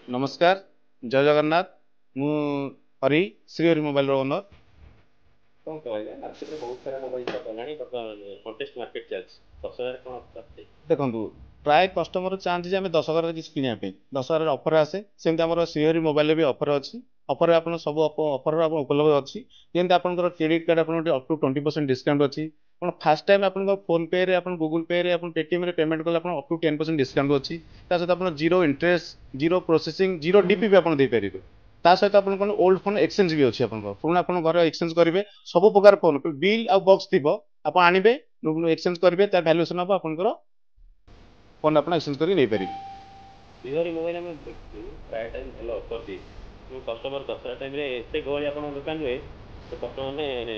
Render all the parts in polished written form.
नमस्कार जय जगन्नाथ मु हरि श्रीहरि मोबाइल ओनर कौन कहले मार्केट में बहुत सारा मोबाइल सब गलानी कंटेस्ट मार्केट चलछि 10,000 कौन प्राप्त देखु प्राय कस्टमर चाहते जे आम 10,000 किसी किनापी 10,000 अफर आसे सेमती आम श्रीहरि मोबाइल भी अफर अच्छी अफर आप सब अफर उपलब्ध अच्छी जमी आप credit card up to 20% discount अच्छी आप फास्ट टाइम आप फोन पे रे गूगल पे रे पेटीएम रे पेमेंट कले अप टू 10% डिस्काउंट अच्छी सहित आप zero interest zero processing zero DP भी आप देपारे सहित आप ओल्ड फोन एक्सचेंज भी अच्छी पुणी आप घर एक्सचेंज करेंगे सब प्रकार फोन बिल आ बक्स थी आप आणवे एक्सचेंज करेंगे तार भैल्यूएसन हम आपंकर फोन आप एक्सचेंज करके नहीं पारे श्रीहरि मोबाइल में प्राय टाइम भल ऑफर दिए जो कस्टमर दसरा टाइम रे एते गहली आपन दुकान रे तो कस्टमर ने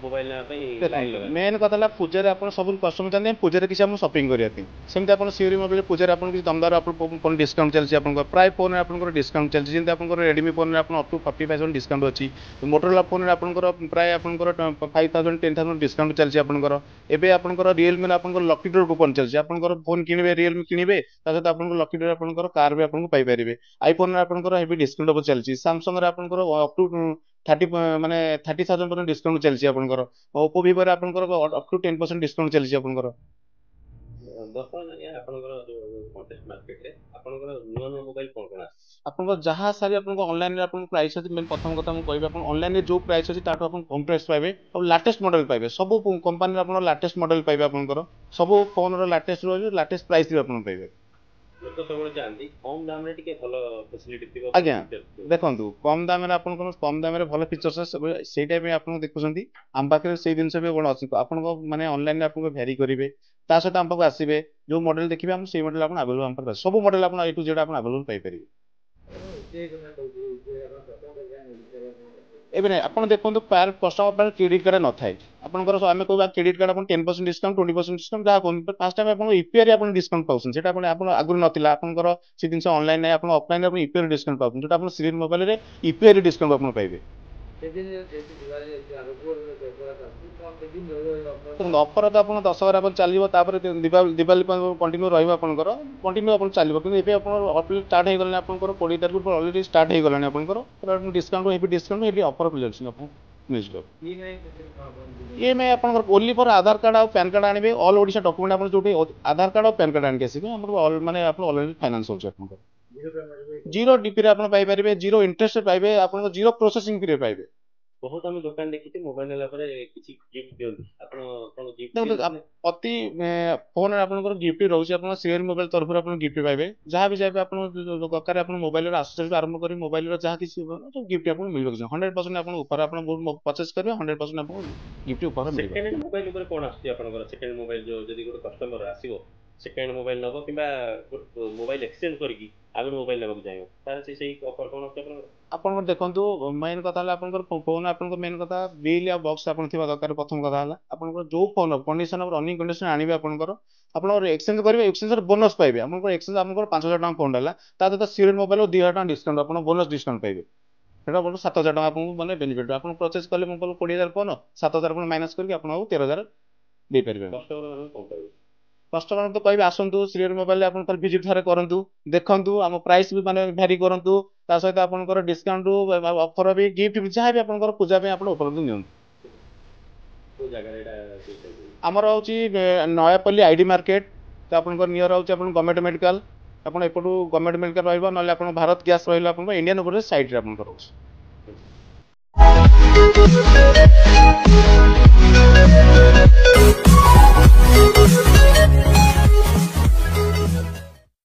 मोबाइल ना लाइन लगा मेन कथा पूजा आप सब कस्टमर चाहते हैं पूजा किसी आप सपिंग करने सेमती आप श्रीहरि मोबाइल पूजा आप दमदार फोन डिस्काउंट चलती आप प्राय फोन आप डिस्काउंट चलती जमी आप रेडमी फोन में अप टू 45% डिस्काउंट अच्छी मोटोरोला फोन में आपंकर प्राय आपंकर 5,000 10,000 डिस्काउंट चलती आपंकर एवं आपंकर रियलमी में आप लकी ड्रॉ कूपन चलती आपंकर फोन किणवे रियलमी किणवे सहित आप लकी ड्रॉ आपंकर कार भी आपको पाइपर आईफोन में आपंकर हेवी डिस्काउंट चलती सामसंग आपंकर अप टू 30,000 पर्यंत डिस्काउंट चलती आपंकर ओप्पो भिवो आपंकर अप टू 10% डिस्काउंट चलती आपंकर दर्शक आपनकर जो कंटेस्ट मार्केट रे आपनकर नुवा नुवा मोबाइल कोन कोन आपको जहाँ सारी आपको ऑनलाइन रे आपको प्राइस अच्छी मेन प्रथम कथा मुझे कहबी आपन ऑनलाइन रे जो प्राइस अच्छी ताठो आपन कम प्राइस पाइबे और लेटेस्ट मॉडल पाइबे सब कंपनी रे आपन लेटेस्ट मॉडल पाइबे आपनकर सब फोन रो लेटेस्ट रो लेटेस्ट प्राइस रे आपन पाइबे तो सब जानती कम दाम रे टिके भलो फैसिलिटी थिबो आज्ञा देखंतु कम दाम रे आपन कम दाम रे भलो फीचर्स से टाइप में आपन देखुछंती आम पाखे से जिनस भी बड़ अछि आपन माने ऑनलाइन रे आपन वेरी करिवे ता सहित आम पाखे आसीबे जो मॉडल देखिबे हम से मॉडल आपन अवेलेबल हम पाखे सब मॉडल आपन ए टू जेड आपन अवेलेबल पाइ परिबे एबे आपन देखंतु पार कस्टमर पर क्रेडिट कार्ड न थाए आपनकर आमे कहबा क्रेडिट कार्ड आपन 10% डिस्काउंट 20% डिस्काउंट जहा कोन फास्ट टाइम आपन यूपीआई आपन डिस्काउंट पाउछन सेटा आपन आगुर नथिला आपनकर से जिंस ऑनलाइन नै आपन ऑफलाइन आपन यूपीआई डिस्काउंट पाउछन जेटा आपन श्रीहरि मोबाइल रे यूपीआई डिस्काउंट आपन पाइबे ऑफर तो आप 10,000 आप चलो दिवाली कंटिन्यू रहा कंटिन्यू आप चलो कि स्टार्ट हो गलानी आप 20 तारीख अलरेडी स्टार्ट हो गलानी आप डिस्काउंट हेवी डिस्काउंट ये ऑफर मिल ये मैं आप ओनली फॉर आधार कार्ड और पैन कार्ड आने ऑल ओडिशा डॉक्यूमेंट आप जो आधार कार्ड और पैन कार्ड आने आसवे मैंने ऑलरेडी फाइनेंस हो जीरो डीपी आप जीरो इंटरेस्ट पाइबे आप जीरो प्रोसेसिंग फ्री पाइबे बहुत आम दुकान देखी मोबाइल नेला किसी गिफ्ट दियंती आपण कोन गिफ्ट अति फोन आपन गिफ्ट रोचे आप श्रीहरि मोबाइल तरफ आप गिफ्ट पाइबे जहाँ भी चाहिए आप दरकार आप मोबाइल आसेसरीज आरंभ कर मोबाइल जहाँ किसी गिफ्ट आपको मिल 100% आप ऊपर आप परचेस करेंगे 100% आपको गिफ्ट ऊपर सेकंड मोबाइल ऊपर कोन आसी आपन सेकंड मोबाइल जो जदी गोटे कस्टमर आसीबो सेकंड मोबाइल नबो किबा मोबाइल एक्सचेंज करकी आगे मोबाइल लेबा जायो तासे सही ऑफर कोन आसी आपन देखंतु मेन कथा आपन फोन आपन मेन कथा बिल या बॉक्स आपन थिबा दरकार प्रथम कथा हला आपन जो phone condition of running condition आनिबे आपन एक्सचेंज करिवे एक्सचेंज बोनस पाइबे आपन एक्सचेंज आपन 5,000 टका फोन हला ता तो श्रीहरि मोबाइल 2,000 टका डिस्काउंट आपन बोनस डिस्काउंट पाइबे सेटा बोल 7,000 टका आपन माने बेनिफिट आपन परचेज करले मोबाइल 20,000 फोन 7,000 आपन माइनस करके आपन 13,000 दे परिबे कस्टमर तो कहबे आसंतु श्रीहरि मोबाइल आपन पर विजिट थारे करंतु देखंतु हम प्राइस भी माने वेरी करंतु ता सहित आपनकर डिस्काउंट ऑफर भी गिफ्ट भी जहाँ भी आपनकर पूजा पे आपन उपलब्ध नियंतु को जगह एटा हमर होची नयापल्ली आईडी मार्केट तो आपनकर नियर होची आपन गवर्नमेंट मेडिकल आपन एपटू गवर्नमेंट मेडिकल रहइबो नले आपन भारत गैस रहइला आपन इंडियन ओवर साइड रे आपन करो